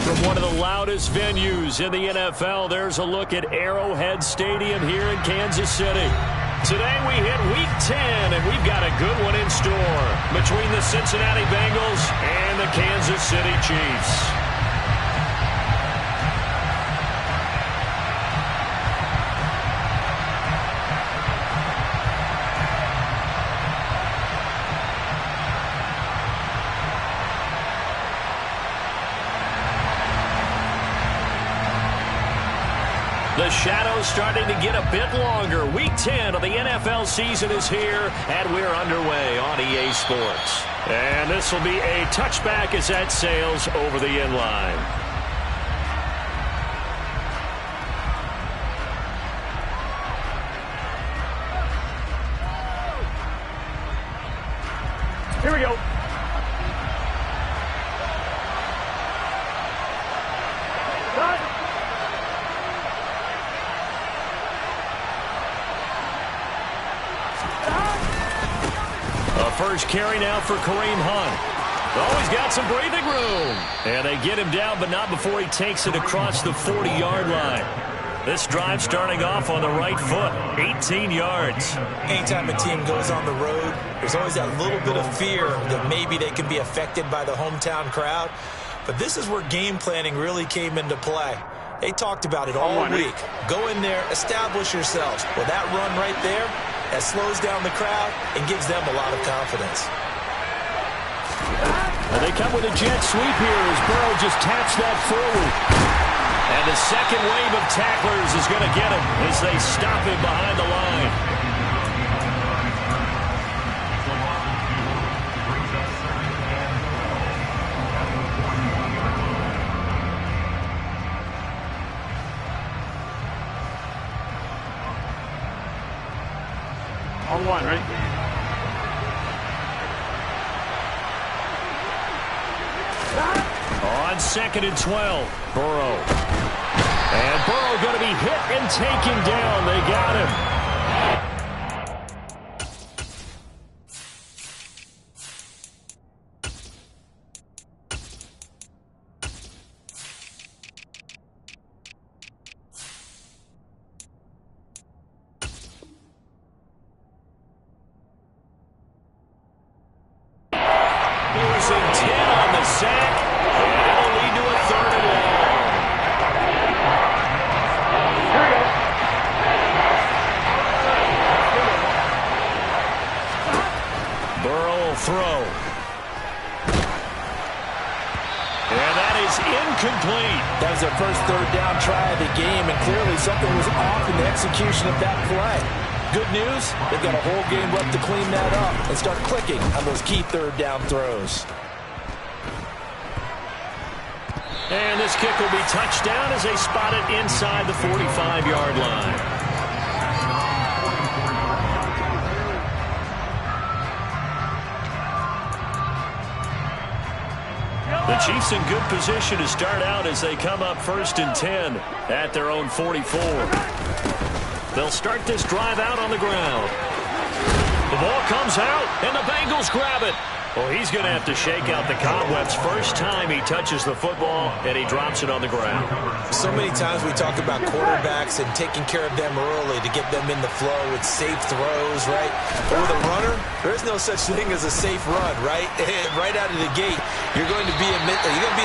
From one of the loudest venues in the NFL, there's a look at Arrowhead Stadium here in Kansas City. Today we hit Week 10, and we've got a good one in store between the Cincinnati Bengals and the Kansas City Chiefs. The shadow's starting to get a bit longer. Week 10 of the NFL season is here, and we're underway on EA Sports. And this will be a touchback as that sails over the end line. Here we go. First carry now for Kareem Hunt. Oh, he's got some breathing room. And they get him down, but not before he takes it across the 40-yard line. This drive starting off on the right foot, 18 yards. Anytime a team goes on the road, there's always that little bit of fear that maybe they can be affected by the hometown crowd. But this is where game planning really came into play. They talked about it all week. Go in there, establish yourselves. Well, that run right there, that slows down the crowd and gives them a lot of confidence. And they come with a jet sweep here as Burrow just taps that forward. And the second wave of tacklers is going to get him as they stop him behind the line. On one, right? On 2nd and 12, Burrow. And Burrow going to be hit and taken down. They got him. That was their first third down try of the game, and clearly something was off in the execution of that play. Good news, they've got a whole game left to clean that up and start clicking on those key third down throws. And this kick will be touchdown as they spot it inside the 45-yard line. The Chiefs in good position to start out as they come up 1st and 10 at their own 44. They'll start this drive out on the ground. The ball comes out, and the Bengals grab it. Well, he's going to have to shake out the cobwebs first time he touches the football, and he drops it on the ground. So many times we talk about quarterbacks and taking care of them early to get them in the flow with safe throws, right? But with a runner, there's no such thing as a safe run, right? Right out of the gate, you're going to be in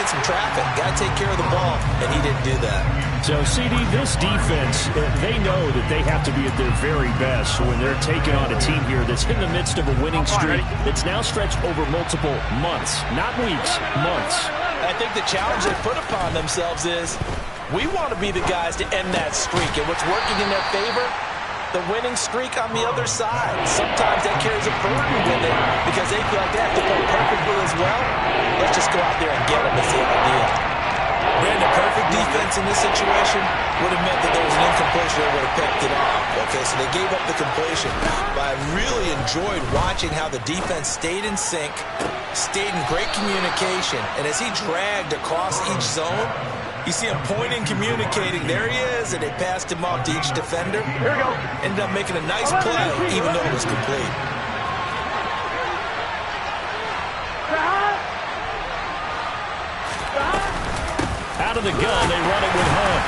some traffic. Got to take care of the ball, and he didn't do that. So, CD, this defense, they know that they have to be at their very best when they're taking on a team here that's in the midst of a winning streak that's now stretched over multiple months, not weeks, months. I think the challenge they put upon themselves is we want to be the guys to end that streak, and what's working in their favor, the winning streak on the other side. Sometimes that carries a burden with it because they feel like they have to play perfectly as well. Let's just go out there and get them is the idea. Ran the perfect defense in this situation would have meant that there was an incompletion. They would have picked it off. Okay, so they gave up the completion. But I really enjoyed watching how the defense stayed in sync, stayed in great communication, and as he dragged across each zone, you see him pointing, communicating. There he is, and they passed him off to each defender. Here we go. Ended up making a nice play, even though it was complete. in the gun. They run it with Hunt.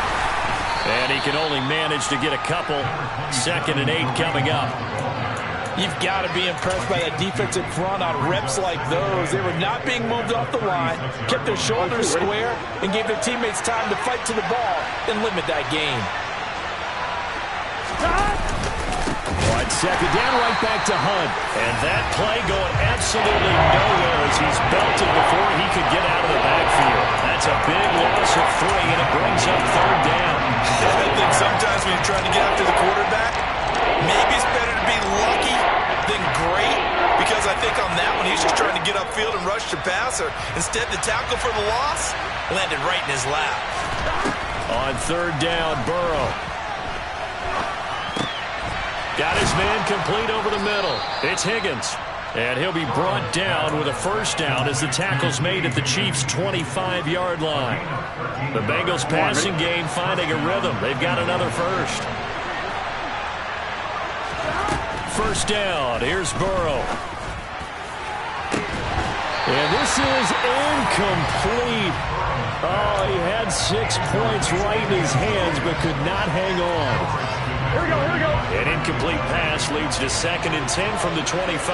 And he can only manage to get a couple. 2nd and 8 coming up. You've got to be impressed by that defensive front on reps like those. They were not being moved off the line, kept their shoulders square, and gave their teammates time to fight to the ball and limit that game. On 2nd down, right back to Hunt. And that play going absolutely nowhere as he's belted before he could get out of the backfield. That's a big loss of 3, and it brings up 3rd down. I think sometimes when you're trying to get after the quarterback, maybe it's better to be lucky than great, because I think on that one, he's just trying to get upfield and rush the passer. Instead, the tackle for the loss landed right in his lap. On 3rd down, Burrow. Got his man complete over the middle. It's Higgins. And he'll be brought down with a 1st down as the tackle's made at the Chiefs' 25-yard line. The Bengals passing game finding a rhythm. They've got another 1st. 1st down. Here's Burrow. And this is incomplete. Oh, he had 6 points right in his hands but could not hang on. Here we go. An incomplete pass leads to 2nd and 10 from the 25.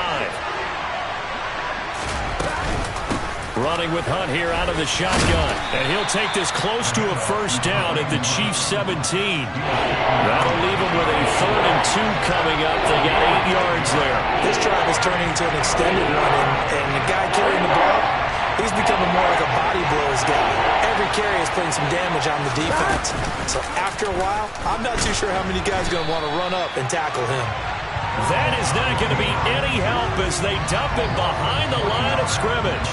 Running with Hunt here out of the shotgun. And he'll take this close to a 1st down at the Chiefs' 17. That'll leave him with a 3rd and 2 coming up. They got 8 yards there. This drive is turning into an extended run, and the guy carrying the ball, he's becoming more like a body blows guy. Every carry is putting some damage on the defense. So after a while, I'm not too sure how many guys are going to want to run up and tackle him. That is not going to be any help as they dump him behind the line of scrimmage.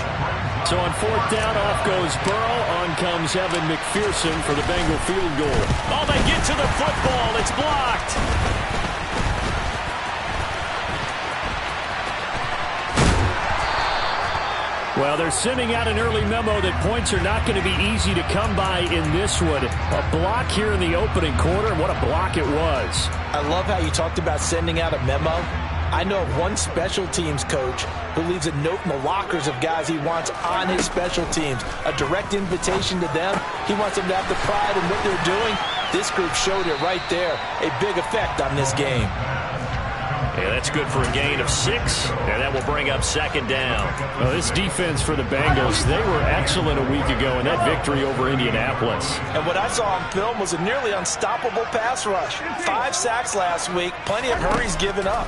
So on 4th down, off goes Burrow. On comes Evan McPherson for the Bengal field goal. Oh, they get to the football. It's blocked. Well, they're sending out an early memo that points are not going to be easy to come by in this one. A block here in the opening quarter, and what a block it was. I love how you talked about sending out a memo. I know of one special teams coach who leaves a note in the lockers of guys he wants on his special teams. A direct invitation to them. He wants them to have the pride in what they're doing. This group showed it right there. A big effect on this game. Yeah, that's good for a gain of 6, and that will bring up 2nd down. Well, this defense for the Bengals, they were excellent a week ago in that victory over Indianapolis. And what I saw on film was a nearly unstoppable pass rush. 5 sacks last week, plenty of hurries given up.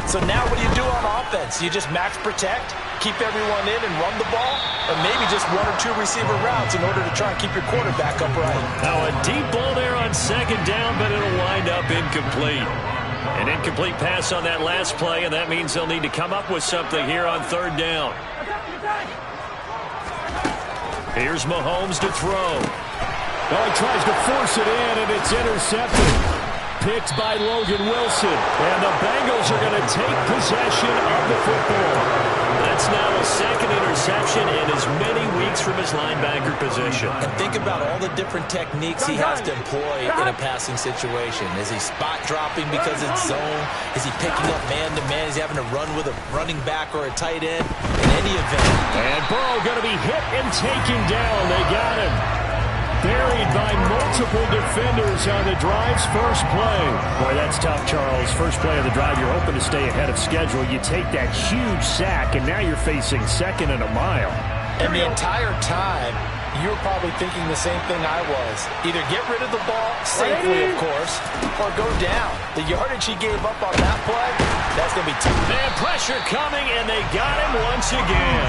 So now what do you do on offense? You just max protect, keep everyone in and run the ball, or maybe just 1 or 2 receiver routes in order to try and keep your quarterback upright. Now a deep ball there on 2nd down, but it'll wind up incomplete. An incomplete pass on that last play, and that means they'll need to come up with something here on 3rd down. Here's Mahomes to throw. Oh, he tries to force it in, and it's intercepted. Picked by Logan Wilson. And the Bengals are going to take possession of the football. That's now a 2nd interception in as many weeks from his linebacker position. And think about all the different techniques he has to employ in a passing situation. Is he spot dropping because it's zone? Is he picking up man-to-man? Is he having to run with a running back or a tight end? In any event. And Burrow going to be hit and taken down. They got him. Buried by multiple defenders on the drive's first play. Boy, that's tough, Charles. First play of the drive, you're hoping to stay ahead of schedule. You take that huge sack, and now you're facing 2nd and a mile. And the entire time, you were probably thinking the same thing I was. Either get rid of the ball, safely, of course, or go down. The yardage he gave up on that play, that's going to be tough. Man, pressure coming, and they got him once again.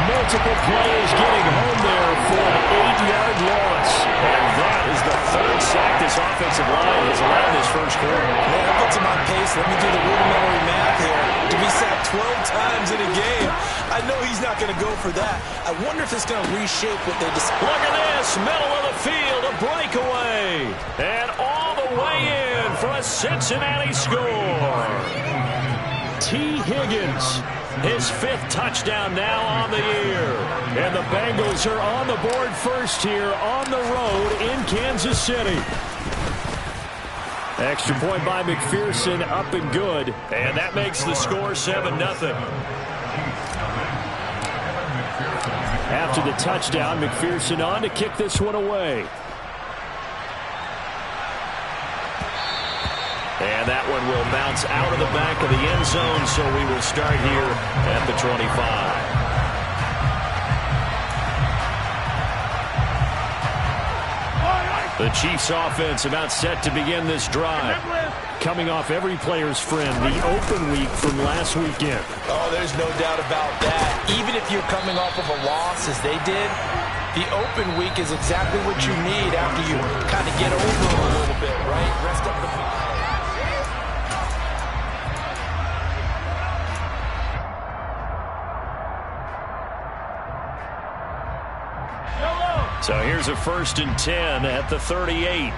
Multiple players getting home there for an 8-yard loss. And that is the 3rd sack this offensive line has allowed this first quarter. Man, that puts him on pace. Let me do the rudimentary math here. To be sacked 12 times in a game, I know he's not going to go for that. I wonder if it's going to reshape what they decide. Look at this, middle of the field, a breakaway. And all the way in for a Cincinnati score. T. Higgins, his 5th touchdown now on the year. And the Bengals are on the board first here on the road in Kansas City. Extra point by McPherson, up and good. And that makes the score 7-0. After the touchdown, McPherson on to kick this one away. And that one will bounce out of the back of the end zone, so we will start here at the 25. The Chiefs offense about set to begin this drive. Coming off every player's friend, the open week from last weekend. Oh, there's no doubt about that. Even if you're coming off of a loss as they did, the open week is exactly what you need after you kind of get over them a little bit, right? Rest up the feet. So here's a 1st and 10 at the 38.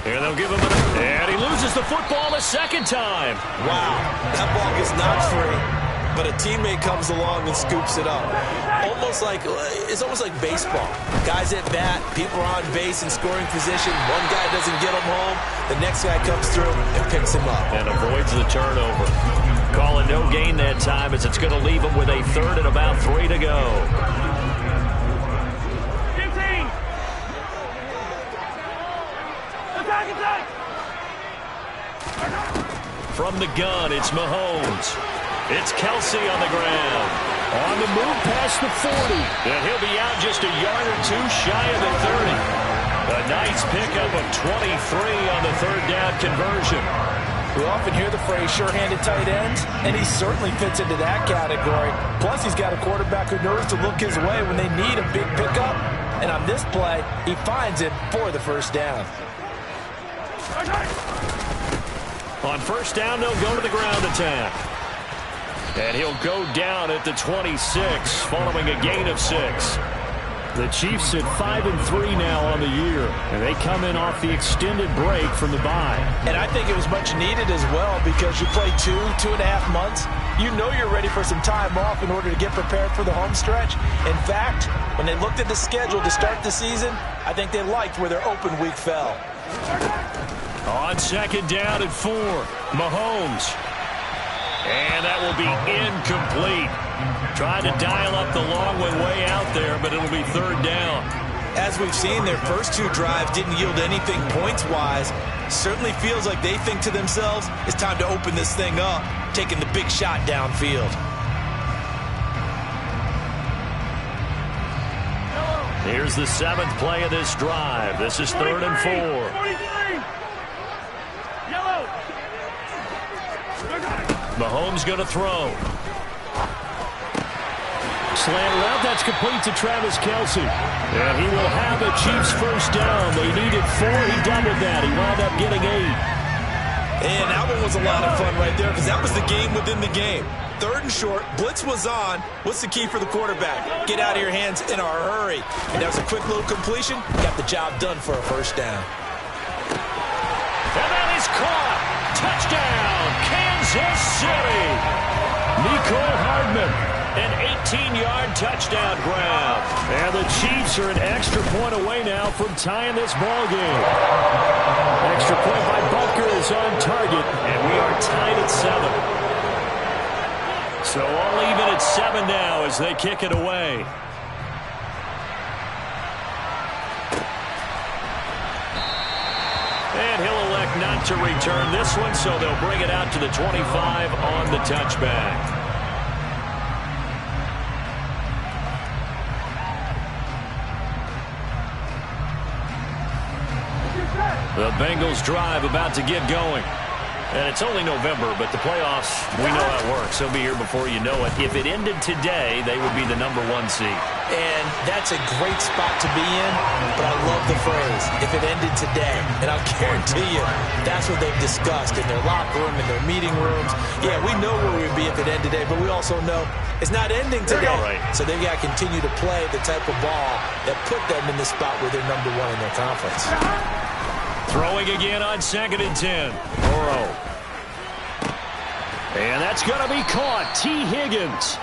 Here they'll give him and he loses the football a second time. Wow, that ball gets knocked free, but a teammate comes along and scoops it up. It's almost like baseball. Guys at bat, people are on base in scoring position. One guy doesn't get him home, the next guy comes through and picks him up. And avoids the turnover. Calling no gain that time as it's going to leave him with a 3rd and about 3 to go. 15. From the gun, it's Mahomes. It's Kelsey on the ground. On the move past the 40. And he'll be out just a yard or two shy of the 30. A nice pickup of 23 on the 3rd down conversion. We often hear the phrase sure-handed tight ends, and he certainly fits into that category. Plus, he's got a quarterback who knows to look his way when they need a big pickup. And on this play, he finds it for the 1st down. On 1st down, they'll go to the ground attack. And he'll go down at the 26, following a gain of 6. The Chiefs at 5-3 now on the year, and they come in off the extended break from the bye. And I think it was much needed as well because you play 2.5 months. You know you're ready for some time off in order to get prepared for the home stretch. In fact, when they looked at the schedule to start the season, I think they liked where their open week fell. On 2nd down at 4, Mahomes. And that will be incomplete. Trying to dial up the long one way out there, but it'll be 3rd down. As we've seen, their first 2 drives didn't yield anything points-wise. Certainly feels like they think to themselves, it's time to open this thing up, taking the big shot downfield. Here's the 7th play of this drive. This is 3rd and 4. Mahomes going to throw. Slant route, that's complete to Travis Kelsey. And he will have a Chiefs 1st down. They needed 4, he doubled that. He wound up getting 8. And that one was a lot of fun right there because that was the game within the game. 3rd and short, blitz was on. What's the key for the quarterback? Get out of your hands in a hurry. And that was a quick little completion. Got the job done for a 1st down. And that is caught. Touchdown, Kansas City. Mecole Hardman, an 18-yard touchdown grab. And the Chiefs are an extra point away now from tying this ball game. Extra point by Butker is on target, and we are tied at 7. So all even at 7 now as they kick it away. And he'll elect not to return this one, so they'll bring it out to the 25 on the touchback. The Bengals drive about to get going. And it's only November, but the playoffs, we know how it works. They'll be here before you know it. If it ended today, they would be the #1 seed. And that's a great spot to be in, but I love the phrase, if it ended today. And I'll guarantee you, that's what they've discussed in their locker room, in their meeting rooms. Yeah, we know where we'd be if it ended today, but we also know it's not ending today. Right. So they've got to continue to play the type of ball that put them in the spot where they're #1 in their conference. Throwing again on 2nd and 10. Burrow. And that's going to be caught. T. Higgins.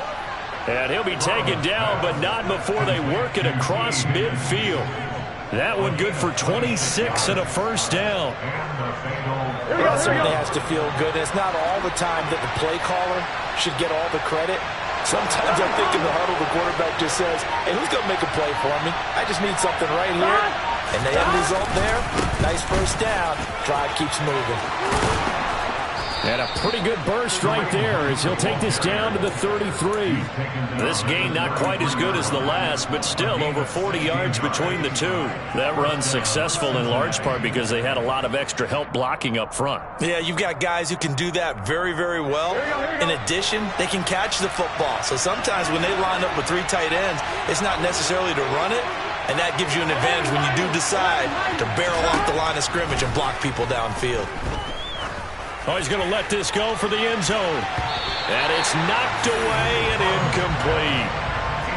And he'll be taken down, but not before they work it across midfield. That one good for 26 and a first down. That certainly has to feel good. It's not all the time that the play caller should get all the credit. Sometimes I think in the huddle, the quarterback just says, hey, who's going to make a play for me? I just need something right here. And the end result there, nice first down. Drive keeps moving. And a pretty good burst right there as he'll take this down to the 33. This gain not quite as good as the last, but still over 40 yards between the two. That run's successful in large part because they had a lot of extra help blocking up front. Yeah, you've got guys who can do that very, very well. In addition, they can catch the football. So sometimes when they line up with 3 tight ends, it's not necessarily to run it, and that gives you an advantage when you do decide to barrel off the line of scrimmage and block people downfield. Oh, he's going to let this go for the end zone. And it's knocked away and incomplete.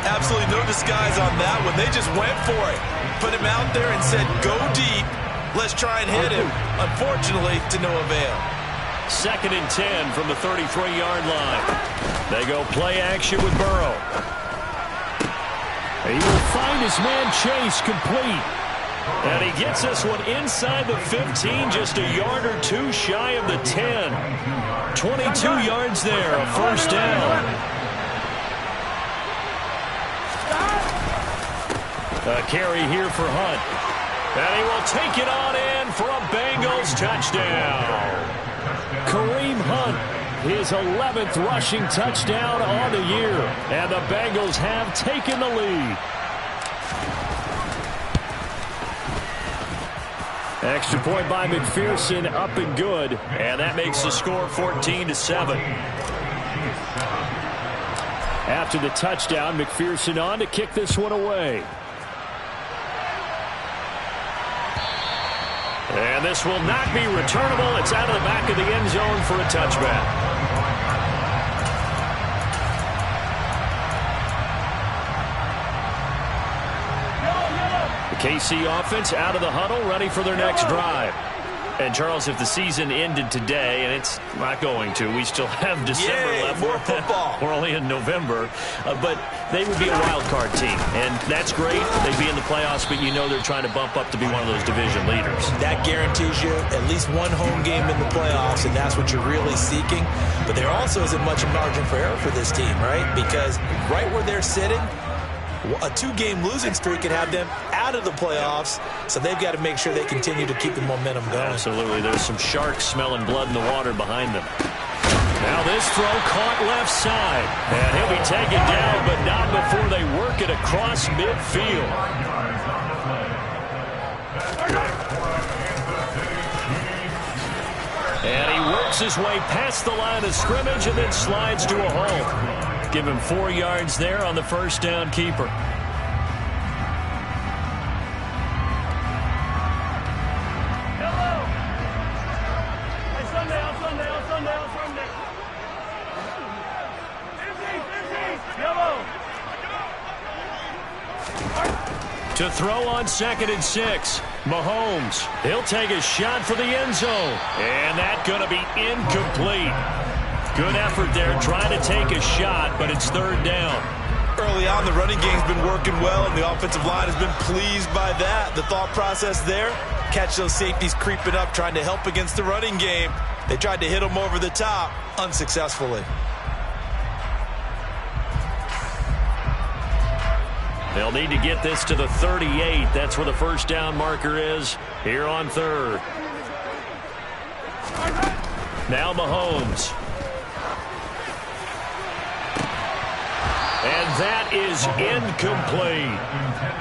Absolutely no disguise on that one. They just went for it. Put him out there and said, go deep. Let's try and hit him. Unfortunately, to no avail. 2nd and 10 from the 33-yard line. They go play action with Burrow. He will find his man Chase complete. And he gets this one inside the 15, just a yard or 2 shy of the 10. 22 yards there, a first down. A carry here for Hunt. And he will take it on in for a Bengals touchdown. Kareem Hunt, his 11th rushing touchdown on the year. And the Bengals have taken the lead. Extra point by McPherson, up and good. And that makes the score 14-7. After the touchdown, McPherson on to kick this one away. And this will not be returnable. It's out of the back of the end zone for a touchback. KC offense out of the huddle, ready for their next drive. And, Charles, if the season ended today, and it's not going to, we still have December left. More football. We're only in November. But they would be a wild card team. And that's great. They'd be in the playoffs, but you know they're trying to bump up to be one of those division leaders. That guarantees you at least one home game in the playoffs, and that's what you're really seeking. But there also isn't much margin for error for this team, right? Because right where they're sitting, a 2-game losing streak can have them out of the playoffs, so they've got to make sure they continue to keep the momentum going. Absolutely. There's some sharks smelling blood in the water behind them. Now this throw caught left side, and he'll be taken down, but not before they work it across midfield. And he works his way past the line of scrimmage and then slides to a halt. Give him 4 yards there on the first down keeper. To throw on 2nd and 6. Mahomes. He'll take a shot for the end zone. And that's going to be incomplete. Good effort there trying to take a shot, but it's 3rd down. Early on, the running game's been working well, and the offensive line has been pleased by that. The thought process there, catch those safeties creeping up, trying to help against the running game. They tried to hit them over the top, unsuccessfully. They'll need to get this to the 38. That's where the first down marker is here on 3rd. Now Mahomes. And that is incomplete.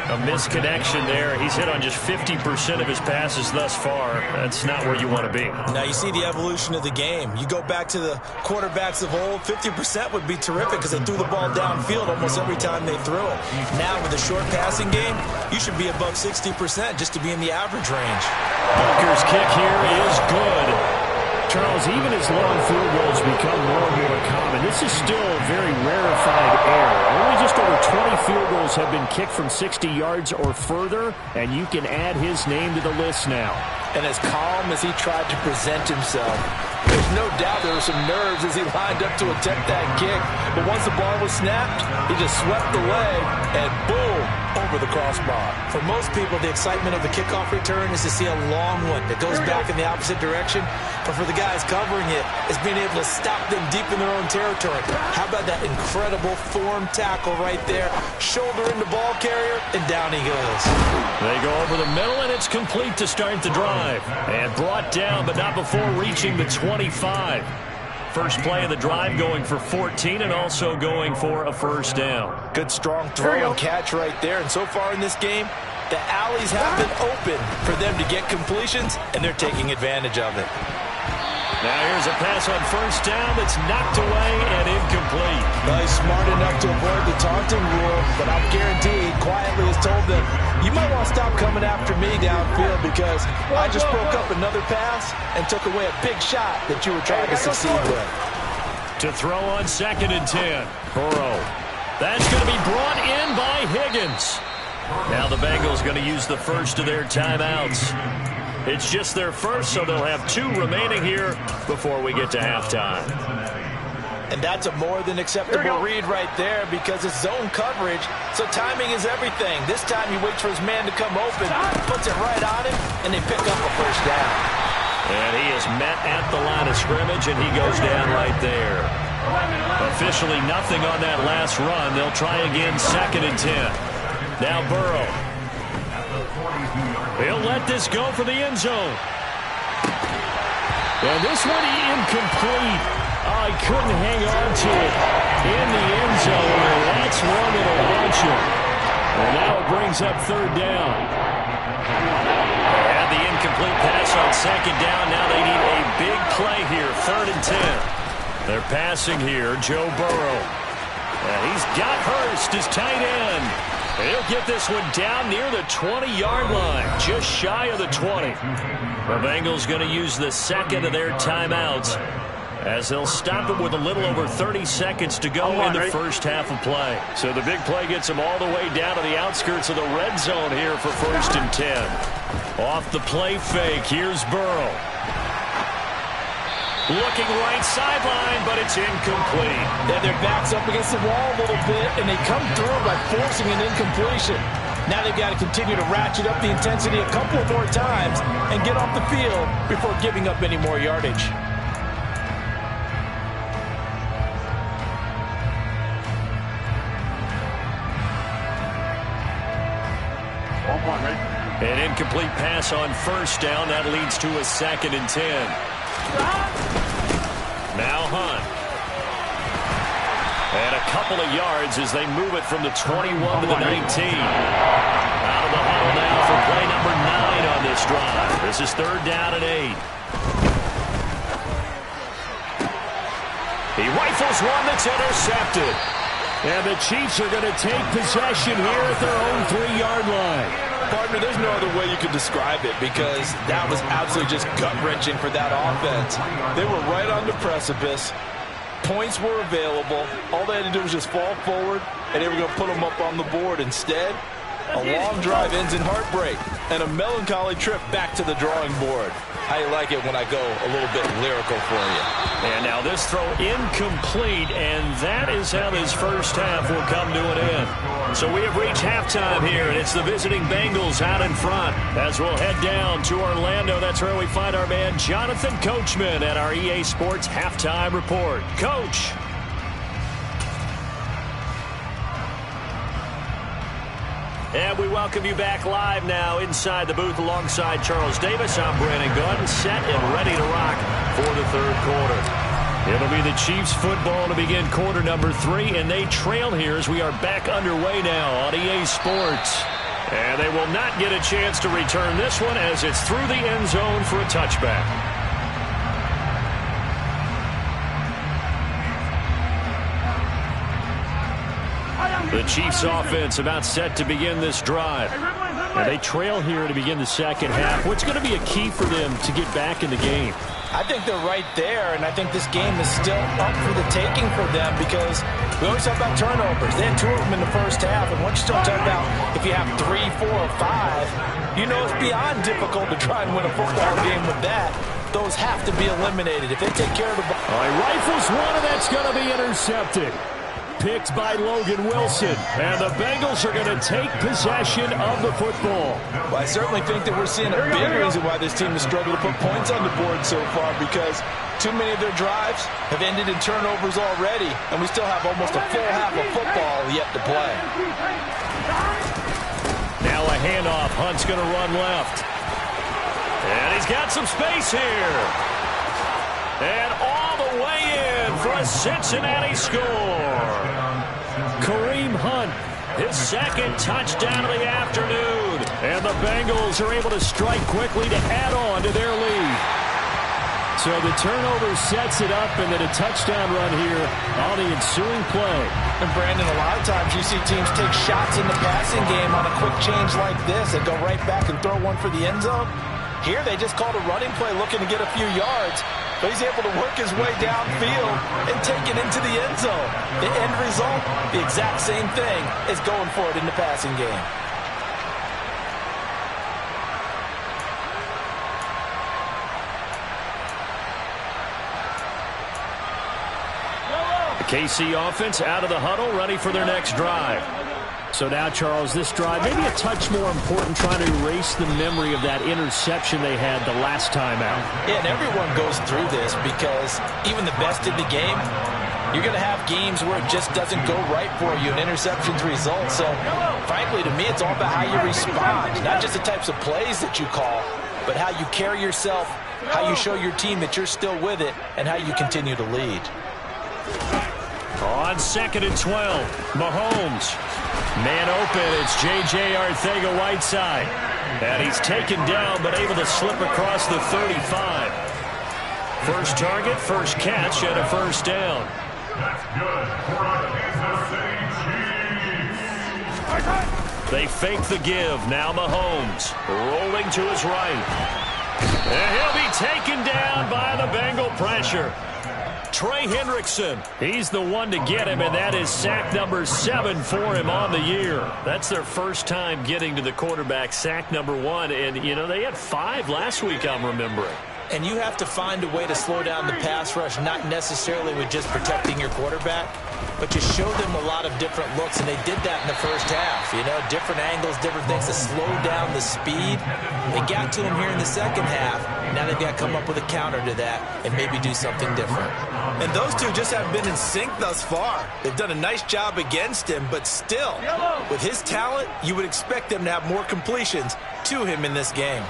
A misconnection there. He's hit on just 50% of his passes thus far. That's not where you want to be. Now you see the evolution of the game. You go back to the quarterbacks of old, 50% would be terrific because they threw the ball downfield almost every time they threw it. Now with a short passing game, you should be above 60% just to be in the average range. Booker's kick here is good. Charles, even as long field goals become more and more common, this is still a very rarefied error. Only just over 20 field goals have been kicked from 60 yards or further, and you can add his name to the list now. And as calm as he tried to present himself, There's no doubt there were some nerves as he lined up to attempt that kick. But once the ball was snapped, he just swept the leg and boom, over the crossbar. For most people, the excitement of the kickoff return is to see a long one that goes back in the opposite direction. But for the guys covering it, it's being able to stop them deep in their own territory. How about that incredible form tackle right there? Shoulder in the ball carrier, and down he goes. They go over the middle, and it's complete to start the drive. And brought down, but not before reaching the 25. First play of the drive going for 14 and also going for a first down. Good strong throw and catch right there. And so far in this game, the alleys have been open for them to get completions, and they're taking advantage of it. Now here's a pass on first down that's knocked away and incomplete. Well, he's smart enough to avoid the taunting rule, but I'm guaranteed quietly has told them, you might want to stop coming after me downfield because I just broke up another pass and took away a big shot that you were trying to succeed with. To throw on 2nd and 10. Burrow. That's going to be brought in by Higgins. Now the Bengals going to use the first of their timeouts. It's just their first, so they'll have 2 remaining here before we get to halftime. And that's a more than acceptable read right there because it's zone coverage, so timing is everything. This time he waits for his man to come open, puts it right on him, and they pick up a first down. And he is met at the line of scrimmage, and he goes down right there. Officially nothing on that last run. They'll try again 2nd and 10. Now Burrow. He'll let this go for the end zone. And this one incomplete. Oh, he couldn't hang on to it in the end zone. And that's one that'll launch him. And now it brings up 3rd down. They had the incomplete pass on 2nd down. Now they need a big play here. 3rd and 10. They're passing here. Joe Burrow. And he's got Hurst, his tight end. He'll get this one down near the 20-yard line, just shy of the 20. The Bengals going to use the 2nd of their timeouts as they'll stop it with a little over 30 seconds to go in the first half of play. So the big play gets them all the way down to the outskirts of the red zone here for 1st and 10. Off the play fake, here's Burrow. Looking right sideline, but it's incomplete. Then their back's up against the wall a little bit, and they come through by forcing an incompletion. Now they've got to continue to ratchet up the intensity a couple of more times and get off the field before giving up any more yardage. An incomplete pass on first down. That leads to a 2nd and 10. Now Hunt. And a couple of yards as they move it from the 21 to the 19. Out of the huddle now for play number 9 on this drive. This is 3rd down and 8. He rifles one that's intercepted. And the Chiefs are going to take possession here at their own 3-yard line. Partner, there's no other way you could describe it because that was absolutely just gut-wrenching for that offense. They were right on the precipice. Points were available. All they had to do was just fall forward, and they were going to put them up on the board. Instead, a long drive ends in heartbreak and a melancholy trip back to the drawing board. How you like it when I go a little bit lyrical for you? And now this throw incomplete, and that is how this first half will come to an end. So we have reached halftime here, and it's the visiting Bengals out in front. As we'll head down to Orlando, that's where we find our man Jonathan Coachman at our EA Sports Halftime Report. Coach. And we welcome you back live now inside the booth alongside Charles Davis. I'm Brandon Gaudin, set and ready to rock for the 3rd quarter. It'll be the Chiefs football to begin quarter number 3, and they trail here as we are back underway now on EA Sports. And they will not get a chance to return this one as it's through the end zone for a touchback. The Chiefs offense about set to begin this drive. And they trail here to begin the second half. What's going to be a key for them to get back in the game? I think they're right there, and I think this game is still up for the taking for them because we always talk about turnovers. They had 2 of them in the first half, and once you start talking about if you have 3, 4, or 5, you know it's beyond difficult to try and win a football game with that. those have to be eliminated. If they take care of the ball. All right, rifles one, and that's going to be intercepted. Picked by Logan Wilson, and the Bengals are going to take possession of the football. Well, I certainly think that we're seeing a big reason why this team has struggled to put points on the board so far, because too many of their drives have ended in turnovers already, and we still have almost a full half of football yet to play. Now a handoff. Hunt's going to run left. And he's got some space here. And all the way in for a Cincinnati score. Kareem Hunt, his second touchdown of the afternoon. And the Bengals are able to strike quickly to add on to their lead. So the turnover sets it up, and then a touchdown run here on the ensuing play. And Brandon, a lot of times you see teams take shots in the passing game on a quick change like this and go right back and throw one for the end zone. Here they just called a running play looking to get a few yards, but he's able to work his way downfield and take it into the end zone. The end result, the exact same thing as going for it in the passing game. The KC offense out of the huddle, ready for their next drive. So now, Charles, this drive maybe a touch more important, trying to erase the memory of that interception they had the last time out. Yeah, and everyone goes through this because even the best in the game, you're going to have games where it just doesn't go right for you and interceptions result. So, frankly, to me, it's all about how you respond, not just the types of plays that you call, but how you carry yourself, how you show your team that you're still with it, and how you continue to lead. On 2nd and 12, Mahomes. Man open, it's J.J. Arcega-Whiteside. And he's taken down, but able to slip across the 35. First target, first catch, and a first down. They fake the give. Now Mahomes rolling to his right. And he'll be taken down by the Bengal pressure. Trey Hendrickson, he's the one to get him, and that is sack number 7 for him on the year. That's their first time getting to the quarterback, sack number 1. And, you know, they had 5 last week, I'm remembering. And you have to find a way to slow down the pass rush, not necessarily with just protecting your quarterback, but just show them a lot of different looks, and they did that in the first half. You know, different angles, different things to slow down the speed. They got to him here in the second half. Now they've got to come up with a counter to that and maybe do something different. And those two just haven't been in sync thus far. They've done a nice job against him, but still, with his talent, you would expect them to have more completions to him in this game.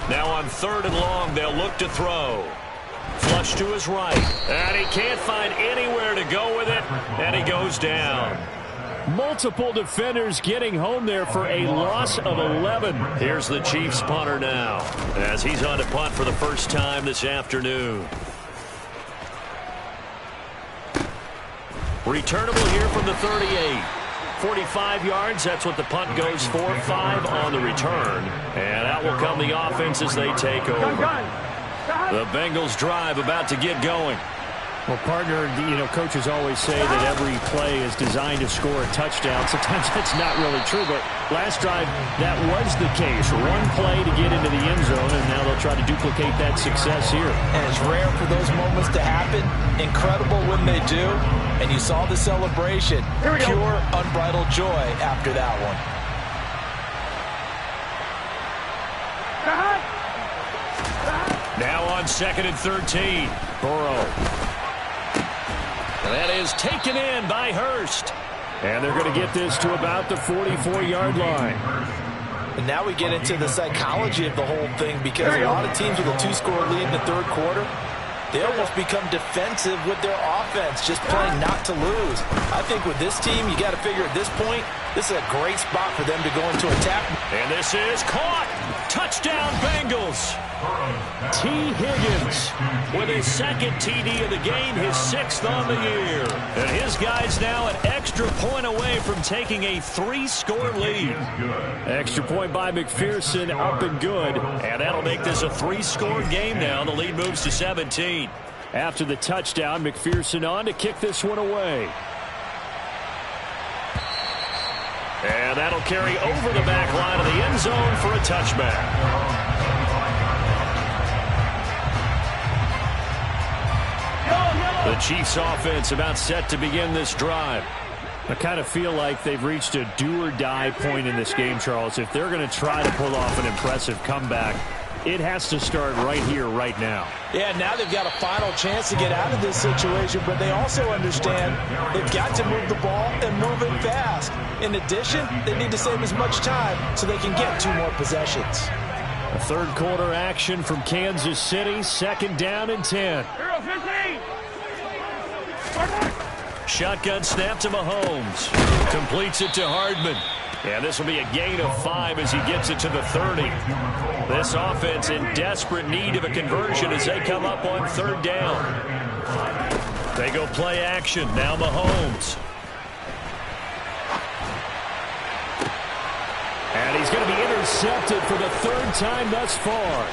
Now on 3rd and long, they'll look to throw. Flush to his right, and he can't find anywhere to go with it, and he goes down. Multiple defenders getting home there for a loss of 11. Here's the Chiefs punter now, as he's on to punt for the first time this afternoon. Returnable here from the 38. 45 yards, that's what the punt goes for. 5 on the return. And out will come the offense as they take over. The Bengals drive about to get going. Well, partner, you know, coaches always say that every play is designed to score a touchdown. Sometimes that's not really true, but last drive, that was the case. One play to get into the end zone, and now they'll try to duplicate that success here. And it's rare for those moments to happen. Incredible when they do. And you saw the celebration. Pure, unbridled joy after that one. Now on 2nd and 13, Burrow. And that is taken in by Hurst. And they're going to get this to about the 44-yard line. And now we get into the psychology of the whole thing, because a lot of teams with a 2-score lead in the third quarter, they almost become defensive with their offense, just playing not to lose. I think with this team, you got to figure at this point, this is a great spot for them to go into attack. And this is caught. Touchdown, Bengals. T. Higgins with his 2nd TD of the game, his 6th on the year. And his guys now an extra point away from taking a 3-score lead. Extra point by McPherson, up and good. And that'll make this a 3-score game now. The lead moves to 17. After the touchdown, McPherson on to kick this one away. And that'll carry over the back line of the end zone for a touchback. Chiefs offense about set to begin this drive. I kind of feel like they've reached a do-or-die point in this game, Charles. If they're going to try to pull off an impressive comeback, it has to start right here, right now. Yeah, now they've got a final chance to get out of this situation, but they also understand they've got to move the ball and move it fast. In addition, they need to save as much time so they can get 2 more possessions. A third quarter action from Kansas City, 2nd down and 10. Shotgun snap to Mahomes. Completes it to Hardman. And this will be a gain of 5 as he gets it to the 30. This offense in desperate need of a conversion as they come up on 3rd down. They go play action. Now Mahomes. And he's going to be intercepted for the 3rd time thus far.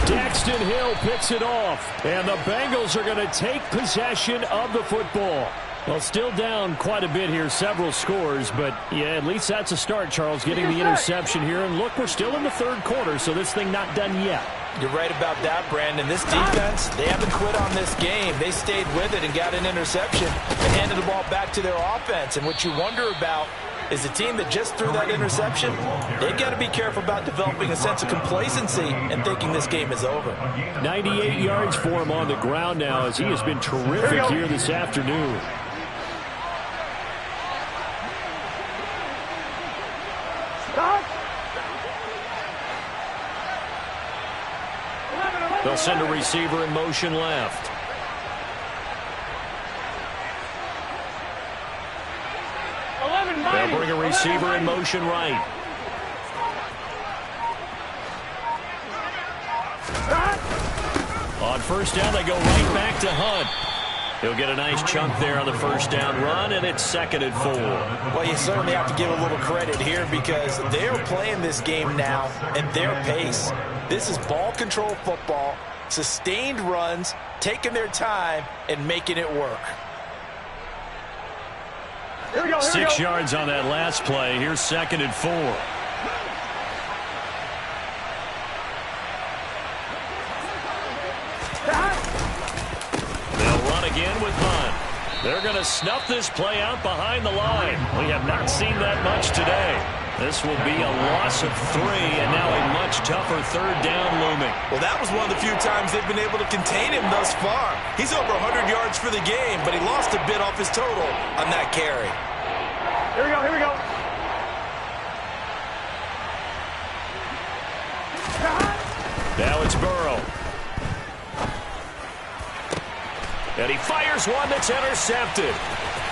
Daxton Hill picks it off. And the Bengals are going to take possession of the football. Well, still down quite a bit here, several scores, but yeah, at least that's a start, Charles, getting the interception here. And look, we're still in the 3rd quarter, so this thing not done yet. You're right about that, Brandon. This defense, they haven't quit on this game. They stayed with it and got an interception and handed the ball back to their offense. And what you wonder about is the team that just threw that interception, they've got to be careful about developing a sense of complacency and thinking this game is over. 98 yards for him on the ground now as he has been terrific here this afternoon. They'll send a receiver in motion left. They'll bring a receiver in motion right. On 1st down, they go right back to Hunt. He'll get a nice chunk there on the 1st down run, and it's 2nd and 4. Well, you certainly have to give a little credit here because they're playing this game now at their pace. This is ball control football, sustained runs, taking their time, and making it work. 6 yards on that last play. Here's 2nd and 4. They'll run again with Hunt. They're going to snuff this play out behind the line. We have not seen that much today. This will be a loss of 3, and now a much tougher 3rd down looming. Well, that was one of the few times they've been able to contain him thus far. He's over 100 yards for the game, but he lost a bit off his total on that carry. Here we go, here we go. Now it's Burrow. And he fires one that's intercepted.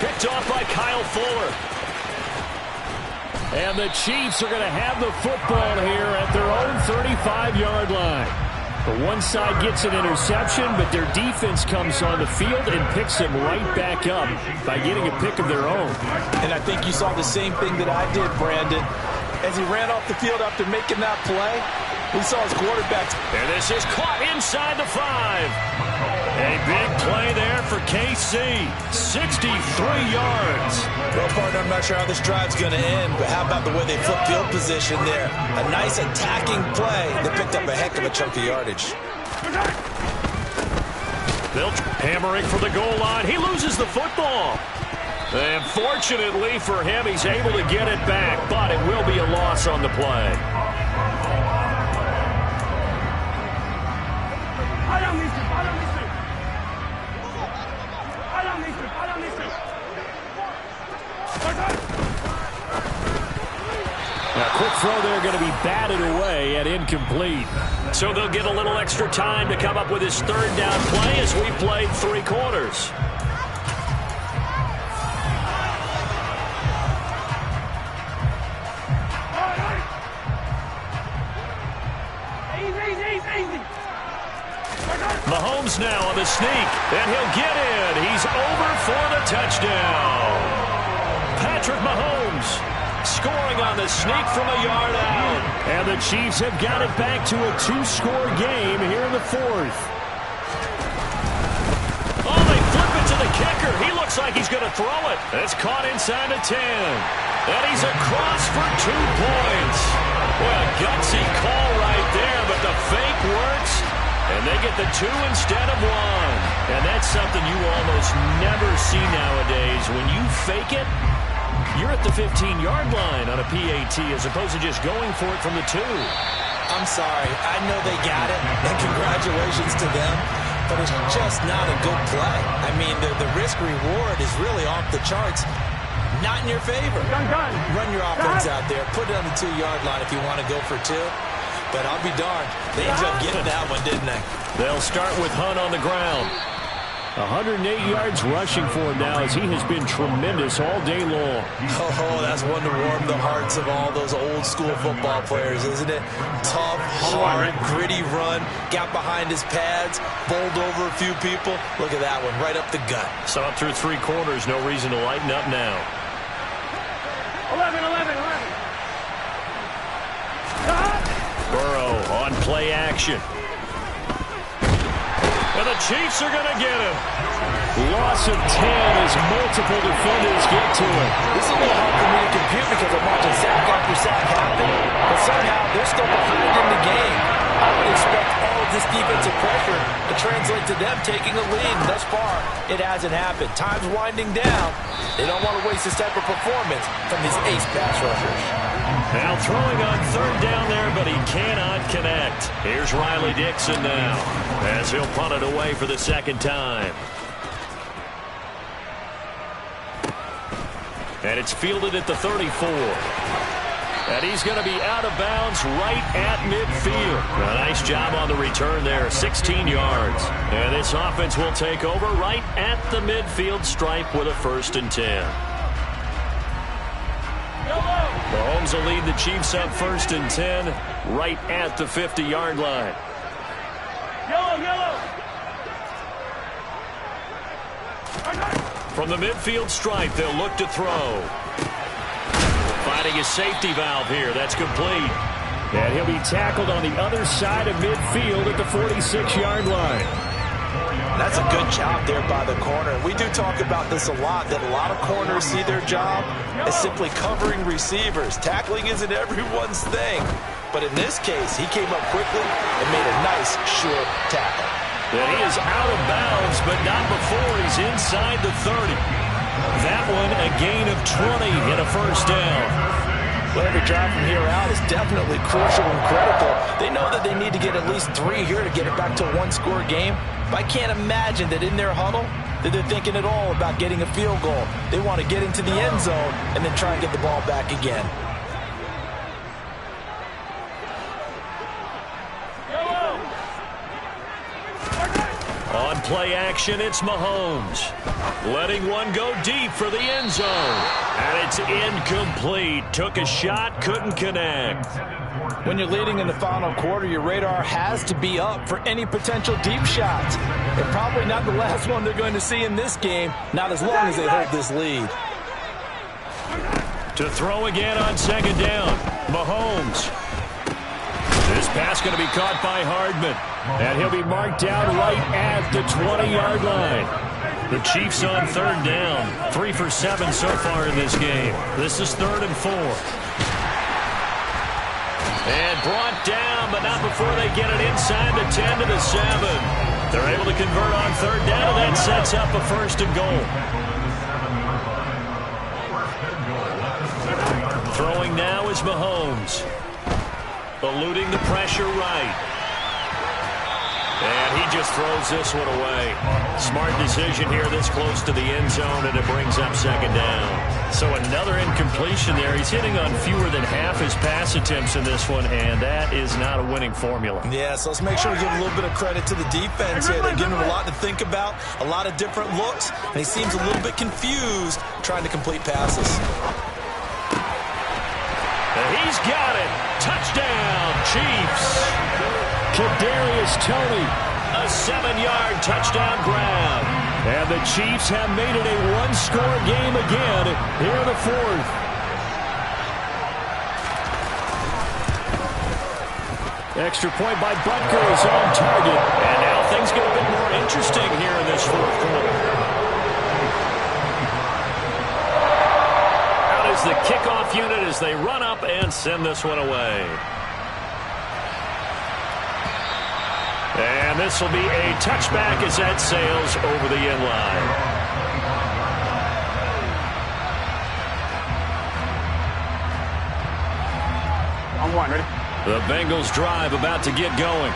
Picked off by Kyle Fuller. And the Chiefs are going to have the football here at their own 35-yard line. The one side gets an interception, but their defense comes on the field and picks them right back up by getting a pick of their own. And I think you saw the same thing that I did, Brandon. As he ran off the field after making that play, he saw his quarterback. And this is caught inside the 5. A big play there for KC. 63 yards. Well, partner, I'm not sure how this drive's going to end, but how about the way they flip field position there? A nice attacking play that picked up a heck of a chunk of yardage. They'll hammering for the goal line. He loses the football. And fortunately for him, he's able to get it back, but it will be a loss on the play. Now, quick throw there going to be batted away and incomplete. So they'll get a little extra time to come up with his 3rd down play as we played 3 quarters. Mahomes now on the sneak, and he'll get in. He's over for the touchdown. Patrick Mahomes scoring on the sneak from a yard out. And the Chiefs have got it back to a 2-score game here in the 4th. Oh, they flip it to the kicker. He looks like he's going to throw it. It's caught inside the 10. And he's across for 2 points. Well, a gutsy call right there, but the fake works. And they get the 2 instead of 1. And that's something you almost never see nowadays. When you fake it, you're at the 15-yard line on a PAT as opposed to just going for it from the 2. I'm sorry. I know they got it, and congratulations to them, but it's just not a good play. I mean, the risk-reward is really off the charts. Not in your favor. Done. Run your offense out there. Put it on the 2-yard line if you want to go for 2. But I'll be darned. They ended up getting that one, didn't they? They'll start with Hunt on the ground. 108 yards rushing for him now as he has been tremendous all day long. Oh, that's one to warm the hearts of all those old-school football players, isn't it? Tough, hard, gritty run. Got behind his pads, bowled over a few people. Look at that one, right up the gut. Saw it through 3 quarters. No reason to lighten up now. 11. Burrow on play action. And the Chiefs are going to get him. Loss of 10 as multiple defenders get to him. This is a little hard for me to compute because I'm watching sack after sack happen, but somehow they're still behind in the game. I would expect all of this defensive pressure to translate to them taking a lead. And thus far, it hasn't happened. Time's winding down. They don't want to waste this type of performance from these ace pass rushers. Now throwing on 3rd down there, but he cannot connect. Here's Riley Dixon now as he'll punt it away for the 2nd time. And it's fielded at the 34. And he's going to be out of bounds right at midfield. A nice job on the return there, 16 yards. And this offense will take over right at the midfield stripe with a 1st and 10. Mahomes will lead the Chiefs up 1st and 10 right at the 50-yard line. Yellow. From the midfield stripe, they'll look to throw. Finding his safety valve here. That's complete. And he'll be tackled on the other side of midfield at the 46-yard line. That's a good job there by the corner. We do talk about this a lot, that a lot of corners see their job as simply covering receivers. Tackling isn't everyone's thing. But in this case, he came up quickly and made a nice, sure tackle. And he is out of bounds, but not before he's inside the 30. That one, a gain of 20 and a 1st down. Well, every drive from here out is definitely crucial and critical. They know that they need to get at least 3 here to get it back to a 1-score game. But I can't imagine that in their huddle that they're thinking at all about getting a field goal. They want to get into the end zone and then try and get the ball back again. On play action, it's Mahomes. Letting one go deep for the end zone. And it's incomplete. Took a shot, couldn't connect. When you're leading in the final quarter, your radar has to be up for any potential deep shots. And probably not the last one they're going to see in this game, not as long as they hold this lead. To throw again on 2nd down, Mahomes. This pass going to be caught by Hardman. And he'll be marked down right at the 20-yard line. The Chiefs on 3rd down. 3 for 7 so far in this game. This is 3rd and 4. And brought down, but not before they get it inside the 10 to the 7. They're able to convert on 3rd down, and that sets up a 1st and goal. Throwing now is Mahomes. Eluding the pressure right. And he just throws this one away. Smart decision here this close to the end zone, and it brings up 2nd down. So another incompletion there. He's hitting on fewer than half his pass attempts in this one, and that is not a winning formula. Yeah, so let's make sure we give a little bit of credit to the defense here. They're giving him a lot to think about, a lot of different looks, and he seems a little bit confused trying to complete passes. And he's got it. Touchdown, Chiefs. Kadarius Toney, a 7-yard touchdown grab. And the Chiefs have made it a 1-score game again here in the 4th. Extra point by Butker is on target. And now things get a bit more interesting here in this 4th quarter. Out is the kickoff unit as they run up and send this one away. And And this will be a touchback as that sails over the end line. On one, ready? The Bengals drive about to get going.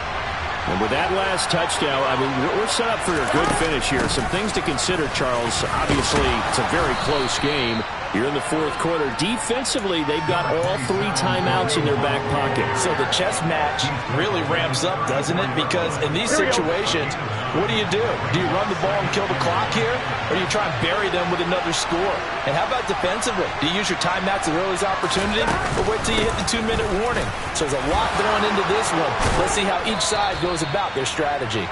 And with that last touchdown, I mean, we're set up for a good finish here. Some things to consider, Charles. Obviously, it's a very close game. You're in the fourth quarter. Defensively, they've got all 3 timeouts in their back pocket. So the chess match really ramps up, doesn't it? Because in these situations, what do? Do you run the ball and kill the clock here? Or do you try and bury them with another score? And how about defensively? Do you use your timeouts at early's opportunity? Or wait till you hit the 2-minute warning? So there's a lot going into this one. Let's see how each side goes about their strategy.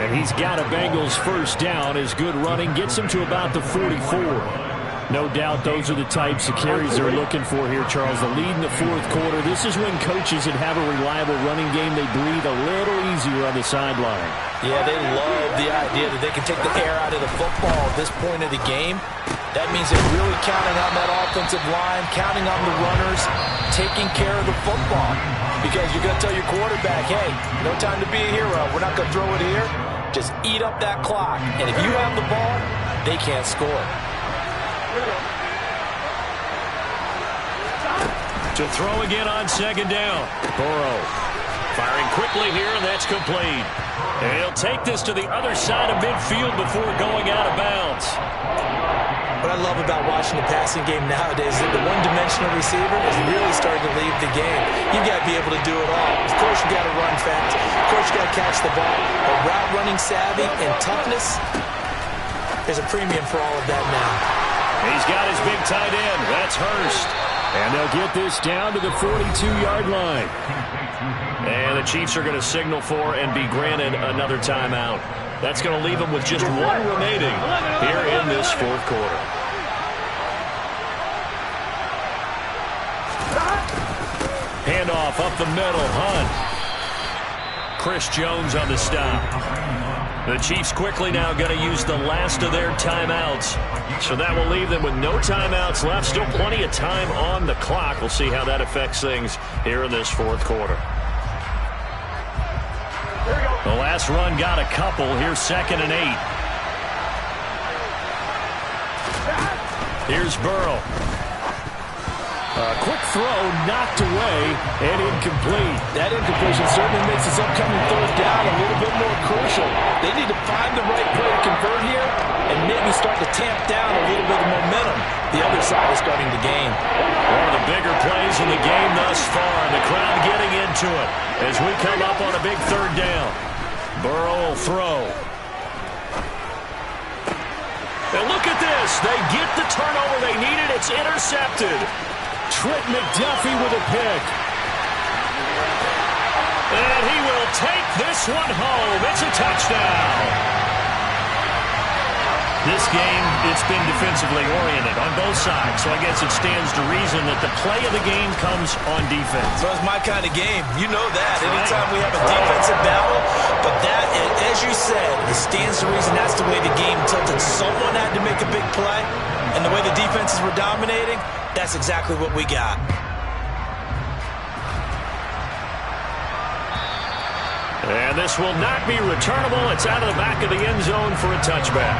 And he's got a Bengals first down. His good running gets him to about the 44. No doubt those are the types of carries they're looking for here, Charles. The lead in the fourth quarter. This is when coaches that have a reliable running game, they breathe a little easier on the sideline. Yeah, they love the idea that they can take the air out of the football at this point of the game. That means they're really counting on that offensive line, counting on the runners, taking care of the football. Because you're going to tell your quarterback, hey, no time to be a hero. We're not going to throw it here. Just eat up that clock. And if you have the ball, they can't score. To throw again on second down. Burrow firing quickly here, and that's complete. And he'll take this to the other side of midfield before going out of bounds. What I love about watching the passing game nowadays is that the one-dimensional receiver is really starting to leave the game. You've got to be able to do it all. Of course, you've got to run fast. Of course, you've got to catch the ball. But route running savvy and toughness, there's a premium for all of that now. He's got his big tight end. That's Hurst. And they'll get this down to the 42-yard line. And the Chiefs are going to signal for and be granted another timeout. That's going to leave them with just 1 remaining here in this fourth quarter. Handoff up the middle. Hunt. Chris Jones on the stop. The Chiefs quickly now going to use the last of their timeouts. So that will leave them with no timeouts left. Still plenty of time on the clock. We'll see how that affects things here in this fourth quarter. The last run got a couple. Here's 2nd and 8. Here's Burrow. A quick throw knocked away and incomplete. That incompletion certainly makes this upcoming third down a little bit more crucial. They need to find the right play to convert here and maybe start to tamp down a little bit of momentum. The other side is starting to gain. One of the bigger plays in the game thus far, and the crowd getting into it as we come up on a big third down. Burrow will throw. And look at this. They get the turnover they needed. It's intercepted. Trent McDuffie with a pick. And he will take this one home. It's a touchdown. This game, it's been defensively oriented on both sides, so I guess it stands to reason that the play of the game comes on defense. So it's my kind of game. You know that. Anytime we have a defensive battle, but that, as you said, it stands to reason that's the way the game tilted. Someone had to make a big play, and the way the defenses were dominating, that's exactly what we got. And this will not be returnable. It's out of the back of the end zone for a touchback.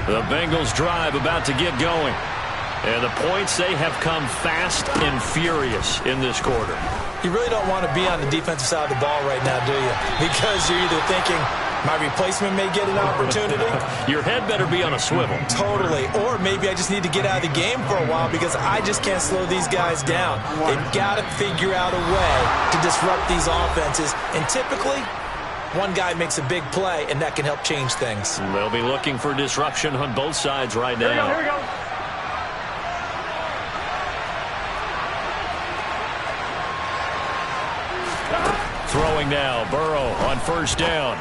The Bengals drive about to get going. And the points, they have come fast and furious in this quarter. You really don't want to be on the defensive side of the ball right now, do you? Because you're either thinking, my replacement may get an opportunity. Your head better be on a swivel. Totally. Or maybe I just need to get out of the game for a while because I just can't slow these guys down. They've got to figure out a way to disrupt these offenses. And typically, one guy makes a big play, and that can help change things. They'll be looking for disruption on both sides right now. Here we go. Throwing now, Burrow on first down.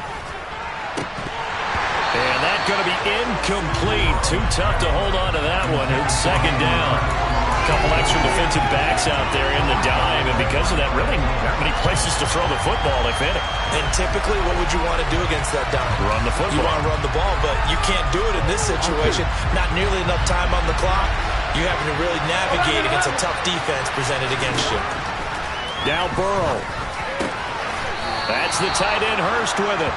And that's going to be incomplete. Too tough to hold on to that one. It's second down. A couple extra defensive backs out there in the dime, and because of that, really not many places to throw the football, if any. And typically, what would you want to do against that dime? Run the football. You want to run the ball, but you can't do it in this situation. Not nearly enough time on the clock. You having to really navigate against a tough defense presented against you. Now Burrow. That's the tight end Hurst with it.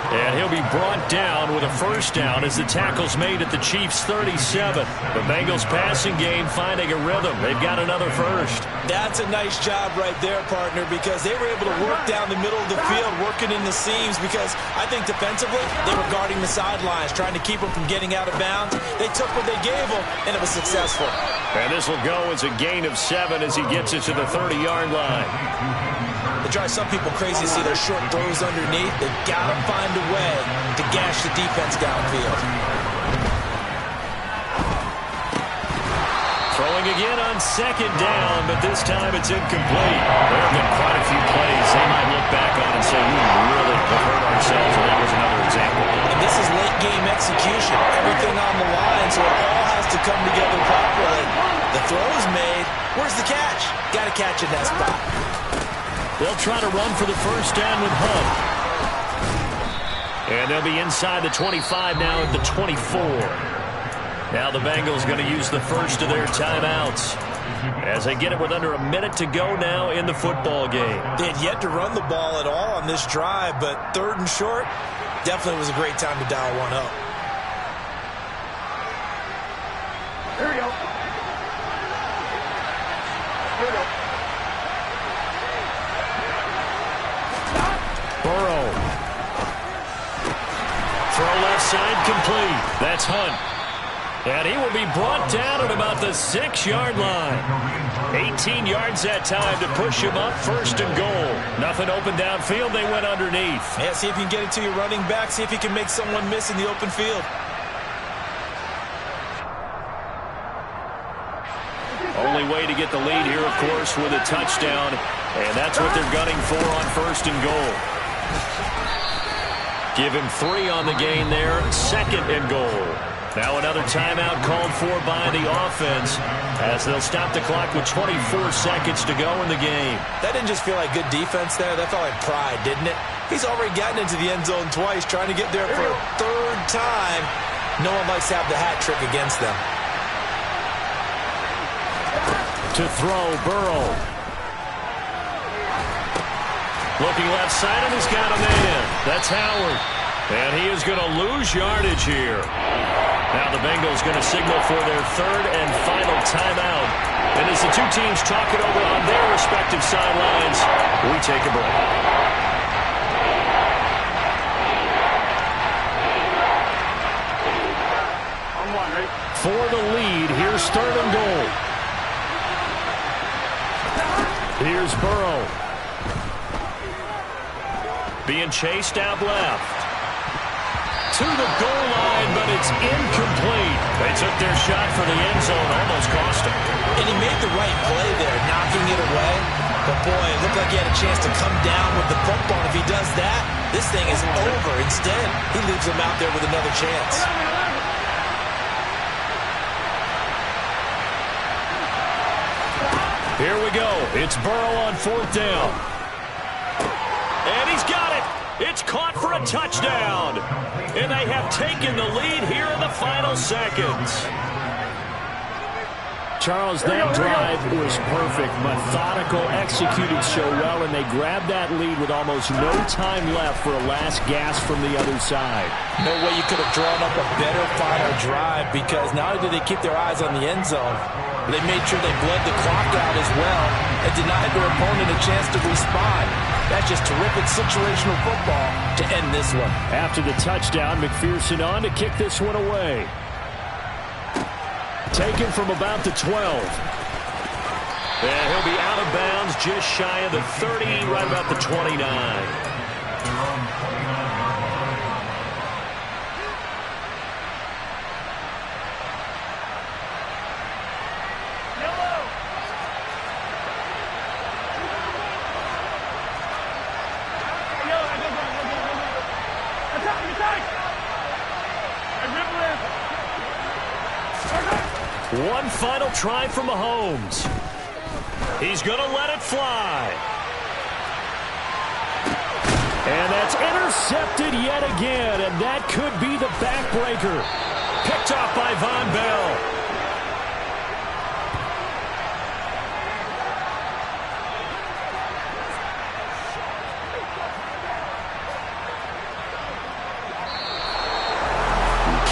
And he'll be brought down with a first down as the tackle's made at the Chiefs' 37. The Bengals passing game finding a rhythm. They've got another first. That's a nice job right there, partner, because they were able to work down the middle of the field, working in the seams, because I think defensively they were guarding the sidelines, trying to keep them from getting out of bounds. They took what they gave them, and it was successful. And this will go as a gain of 7 as he gets it to the 30-yard line. It drives some people crazy to see those short throws underneath. They've got to find a way to gash the defense downfield. Throwing again on second down, but this time it's incomplete. There have been quite a few plays they might look back on and say, we really have hurt ourselves, and that was another example. And this is late-game execution. Everything on the line, so it all has to come together properly. The throw is made. Where's the catch? Got to catch in that spot. They'll try to run for the first down with Hunt. And they'll be inside the 25 now at the 24. Now the Bengals going to use the first of their timeouts as they get it with under a minute to go now in the football game. They had yet to run the ball at all on this drive, but third and short definitely was a great time to dial one up. Here we go. Here we go. Burrow. Throw left side complete. That's Hunt. And he will be brought down at about the 6-yard line. 18 yards that time to push him up first and goal. Nothing open downfield. They went underneath. Yeah, see if you can get it to your running back. See if you can make someone miss in the open field. Only way to get the lead here, of course, with a touchdown. And that's what they're gunning for on first and goal. Give him 3 on the gain there. Second and goal. Now another timeout called for by the offense as they'll stop the clock with 24 seconds to go in the game. That didn't just feel like good defense there. That felt like pride, didn't it? He's already gotten into the end zone twice, trying to get there for a third time. No one likes to have the hat trick against them. To throw, Burrow. Looking left side, and he's got a man. That's Howard. And he is going to lose yardage here. Now the Bengals going to signal for their third and final timeout. And as the two teams talk it over on their respective sidelines, we take a break. For the lead, here's third and goal. Here's Burrow. Being chased out left. To the goal line, but it's incomplete. They took their shot for the end zone, almost cost him. And he made the right play there, knocking it away. But, boy, it looked like he had a chance to come down with the football. If he does that, this thing is over. Instead, he leaves him out there with another chance. Here we go. It's Burrow on fourth down. And he's got it. It's caught for a touchdown. And they have taken the lead here in the final seconds. Charles, that drive was perfect. Methodical, executed so well, and they grabbed that lead with almost no time left for a last gasp from the other side. No way you could have drawn up a better final drive, because not only did they keep their eyes on the end zone, they made sure they bled the clock out as well and denied their opponent a chance to respond. That's just terrific situational football to end this one. After the touchdown, McPherson on to kick this one away. Taken from about the 12. And he'll be out of bounds just shy of the 30, right about the 29. One final try for Mahomes. He's going to let it fly. And that's intercepted yet again, and that could be the backbreaker. Picked off by Von Bell.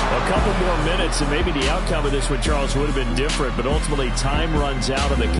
A couple more minutes, and maybe the outcome of this one, Charles, would have been different, but ultimately time runs out of the